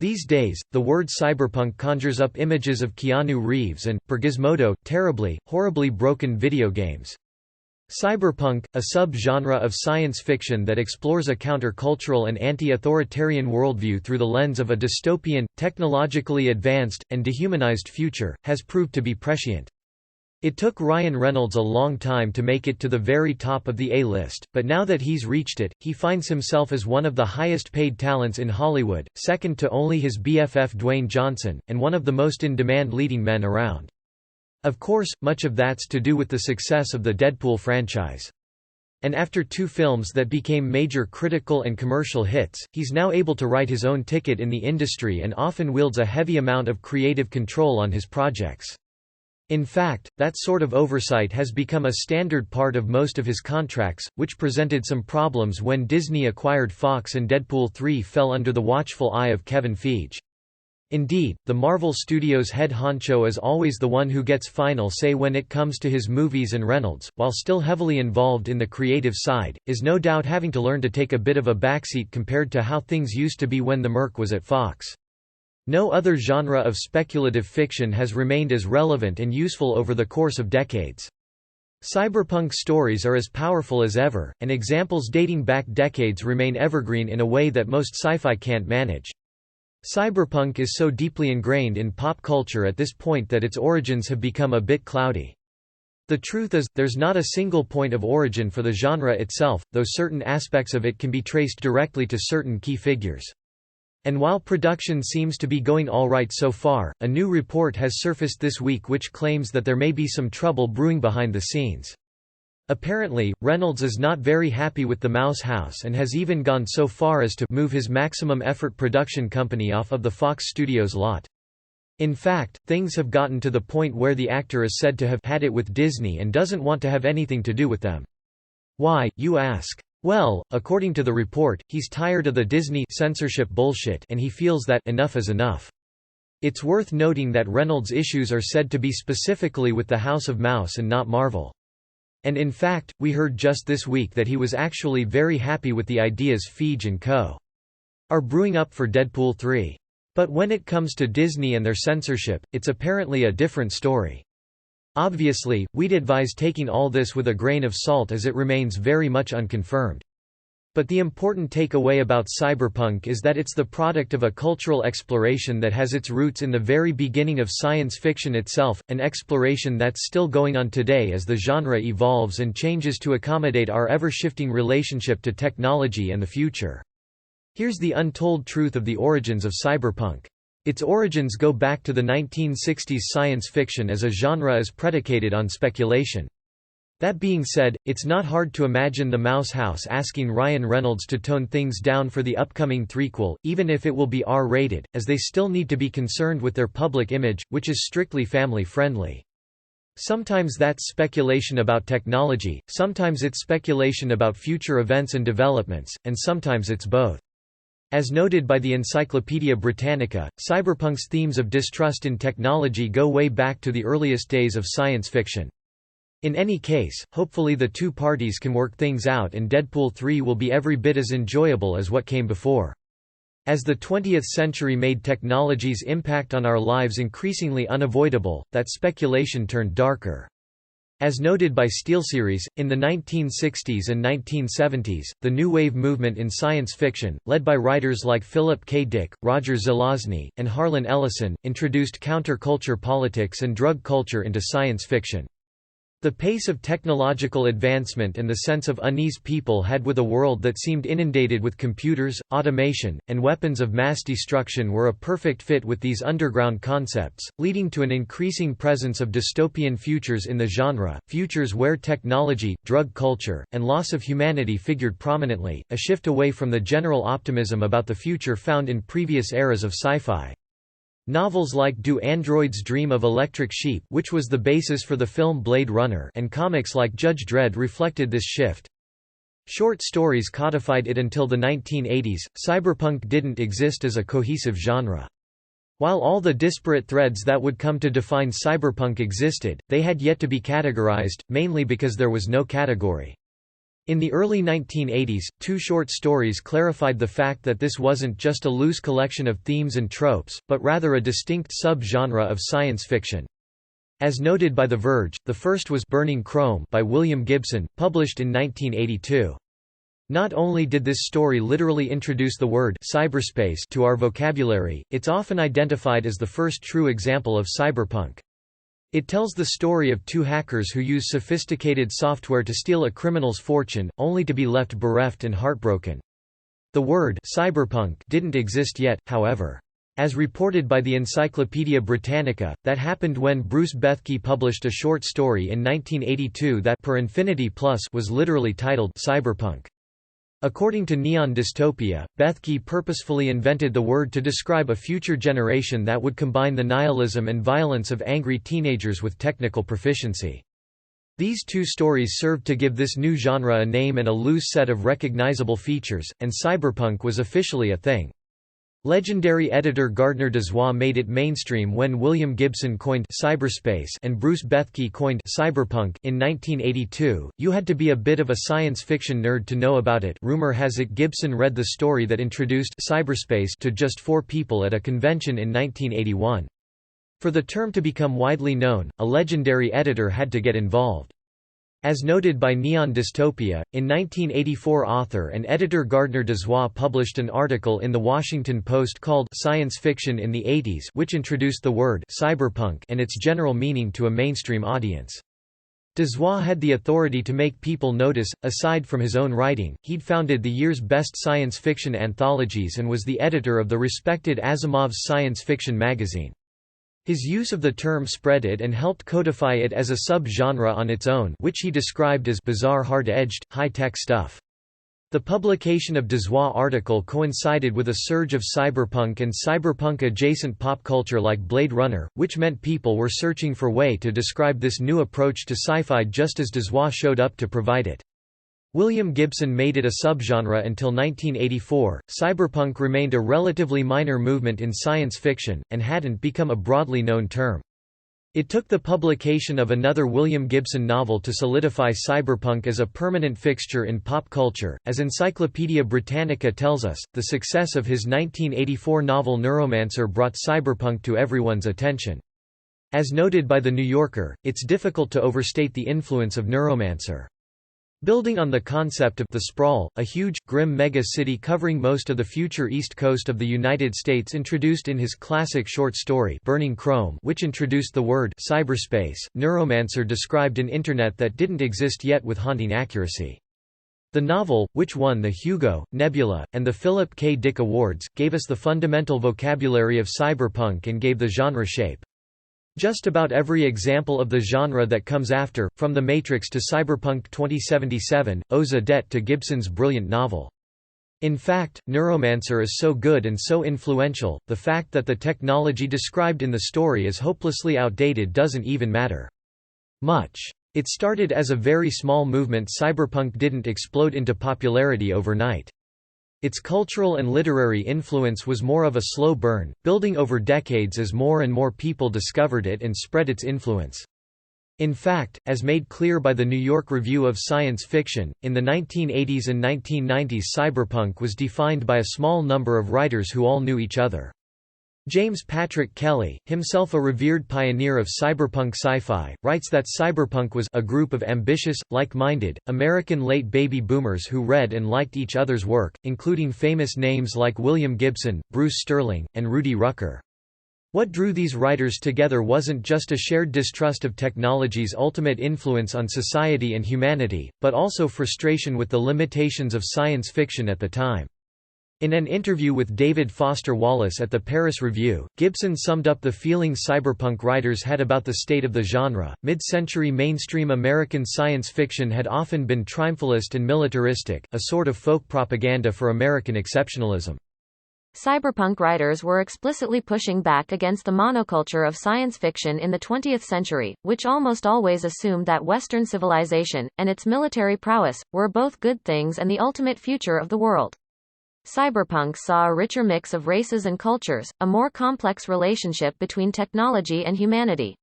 These days, the word cyberpunk conjures up images of Keanu Reeves and, per Gizmodo, terribly, horribly broken video games. Cyberpunk, a sub-genre of science fiction that explores a counter-cultural and anti-authoritarian worldview through the lens of a dystopian, technologically advanced, and dehumanized future, has proved to be prescient. It took Ryan Reynolds a long time to make it to the very top of the A-list, but now that he's reached it, he finds himself as one of the highest-paid talents in Hollywood, second to only his BFF Dwayne Johnson, and one of the most in-demand leading men around. Of course, much of that's to do with the success of the Deadpool franchise. And after 2 films that became major critical and commercial hits, he's now able to write his own ticket in the industry and often wields a heavy amount of creative control on his projects. In fact, that sort of oversight has become a standard part of most of his contracts, which presented some problems when Disney acquired Fox and Deadpool 3 fell under the watchful eye of Kevin Feige. Indeed, the Marvel Studios' head honcho is always the one who gets final say when it comes to his movies, and Reynolds, while still heavily involved in the creative side, is no doubt having to learn to take a bit of a backseat compared to how things used to be when the Merc was at Fox. No other genre of speculative fiction has remained as relevant and useful over the course of decades. Cyberpunk stories are as powerful as ever, and examples dating back decades remain evergreen in a way that most sci-fi can't manage. Cyberpunk is so deeply ingrained in pop culture at this point that its origins have become a bit cloudy. The truth is, there's not a single point of origin for the genre itself, though certain aspects of it can be traced directly to certain key figures. And while production seems to be going all right so far, a new report has surfaced this week which claims that there may be some trouble brewing behind the scenes. Apparently, Reynolds is not very happy with the Mouse House and has even gone so far as to move his Maximum Effort production company off of the Fox Studios lot. In fact, things have gotten to the point where the actor is said to have had it with Disney and doesn't want to have anything to do with them. Why, you ask? Well, according to the report, he's tired of the Disney censorship bullshit and he feels that enough is enough. It's worth noting that Reynolds' issues are said to be specifically with the House of Mouse and not Marvel. And in fact, we heard just this week that he was actually very happy with the ideas Feige and co. are brewing up for Deadpool 3. But when it comes to Disney and their censorship, it's apparently a different story. Obviously, we'd advise taking all this with a grain of salt as it remains very much unconfirmed. But the important takeaway about Cyberpunk is that it's the product of a cultural exploration that has its roots in the very beginning of science fiction itself, an exploration that's still going on today as the genre evolves and changes to accommodate our ever-shifting relationship to technology and the future. Here's the untold truth of the origins of cyberpunk. Its origins go back to the 1960s. Science fiction as a genre is predicated on speculation. That being said, it's not hard to imagine the Mouse House asking Ryan Reynolds to tone things down for the upcoming threequel, even if it will be R-rated, as they still need to be concerned with their public image, which is strictly family-friendly. Sometimes that's speculation about technology, sometimes it's speculation about future events and developments, and sometimes it's both. As noted by the Encyclopaedia Britannica, cyberpunk's themes of distrust in technology go way back to the earliest days of science fiction. In any case, hopefully the two parties can work things out and Deadpool 3 will be every bit as enjoyable as what came before. As the 20th century made technology's impact on our lives increasingly unavoidable, that speculation turned darker. As noted by SteelSeries, in the 1960s and 1970s, the New Wave movement in science fiction, led by writers like Philip K. Dick, Roger Zelazny, and Harlan Ellison, introduced counterculture politics and drug culture into science fiction. The pace of technological advancement and the sense of unease people had with a world that seemed inundated with computers, automation, and weapons of mass destruction were a perfect fit with these underground concepts, leading to an increasing presence of dystopian futures in the genre, futures where technology, drug culture, and loss of humanity figured prominently, a shift away from the general optimism about the future found in previous eras of sci-fi. Novels like Do Androids Dream of Electric Sheep, which was the basis for the film Blade Runner, and comics like Judge Dredd reflected this shift. Short stories codified it until the 1980s. Cyberpunk didn't exist as a cohesive genre. While all the disparate threads that would come to define cyberpunk existed, they had yet to be categorized, mainly because there was no category. In the early 1980s, two short stories clarified the fact that this wasn't just a loose collection of themes and tropes, but rather a distinct sub-genre of science fiction. As noted by The Verge, the first was Burning Chrome by William Gibson, published in 1982. Not only did this story literally introduce the word cyberspace to our vocabulary, it's often identified as the first true example of cyberpunk. It tells the story of two hackers who use sophisticated software to steal a criminal's fortune, only to be left bereft and heartbroken. The word cyberpunk didn't exist yet, however. As reported by the Encyclopaedia Britannica, that happened when Bruce Bethke published a short story in 1982 that per infinity plus was literally titled Cyberpunk. According to Neon Dystopia, Bethke purposefully invented the word to describe a future generation that would combine the nihilism and violence of angry teenagers with technical proficiency. These two stories served to give this new genre a name and a loose set of recognizable features, and cyberpunk was officially a thing. Legendary editor Gardner Dozois made it mainstream when William Gibson coined cyberspace and Bruce Bethke coined cyberpunk in 1982. You had to be a bit of a science fiction nerd to know about it. Rumor has it Gibson read the story that introduced cyberspace to just 4 people at a convention in 1981. For the term to become widely known, a legendary editor had to get involved. As noted by Neon Dystopia, in 1984 author and editor Gardner Dozois published an article in The Washington Post called Science Fiction in the 80s, which introduced the word cyberpunk and its general meaning to a mainstream audience. Dozois had the authority to make people notice. Aside from his own writing, he'd founded the year's best science fiction anthologies and was the editor of the respected Asimov's science fiction magazine. His use of the term spread it and helped codify it as a sub-genre on its own, which he described as bizarre hard-edged, high-tech stuff. The publication of Dozois' article coincided with a surge of cyberpunk and cyberpunk-adjacent pop culture like Blade Runner, which meant people were searching for a way to describe this new approach to sci-fi just as Dozois showed up to provide it. William Gibson made it a subgenre until 1984. Cyberpunk remained a relatively minor movement in science fiction, and hadn't become a broadly known term. It took the publication of another William Gibson novel to solidify cyberpunk as a permanent fixture in pop culture. As Encyclopaedia Britannica tells us, the success of his 1984 novel Neuromancer brought cyberpunk to everyone's attention. As noted by The New Yorker, it's difficult to overstate the influence of Neuromancer. Building on the concept of the sprawl, a huge, grim mega-city covering most of the future east coast of the United States introduced in his classic short story Burning Chrome, which introduced the word cyberspace, Neuromancer described an internet that didn't exist yet with haunting accuracy. The novel, which won the Hugo, Nebula, and the Philip K. Dick Awards, gave us the fundamental vocabulary of cyberpunk and gave the genre shape. Just about every example of the genre that comes after, from The Matrix to Cyberpunk 2077, owes a debt to Gibson's brilliant novel. In fact, Neuromancer is so good and so influential, the fact that the technology described in the story is hopelessly outdated doesn't even matter much. It started as a very small movement. Cyberpunk didn't explode into popularity overnight. Its cultural and literary influence was more of a slow burn, building over decades as more and more people discovered it and spread its influence. In fact, as made clear by the New York Review of Science Fiction, in the 1980s and 1990s cyberpunk was defined by a small number of writers who all knew each other. James Patrick Kelly, himself a revered pioneer of cyberpunk sci-fi, writes that cyberpunk was a group of ambitious, like-minded, American late baby boomers who read and liked each other's work, including famous names like William Gibson, Bruce Sterling, and Rudy Rucker. What drew these writers together wasn't just a shared distrust of technology's ultimate influence on society and humanity, but also frustration with the limitations of science fiction at the time. In an interview with David Foster Wallace at the Paris Review, Gibson summed up the feeling cyberpunk writers had about the state of the genre. Mid-century mainstream American science fiction had often been triumphalist and militaristic, a sort of folk propaganda for American exceptionalism. Cyberpunk writers were explicitly pushing back against the monoculture of science fiction in the 20th century, which almost always assumed that Western civilization, and its military prowess, were both good things and the ultimate future of the world. Cyberpunk saw a richer mix of races and cultures, a more complex relationship between technology and humanity.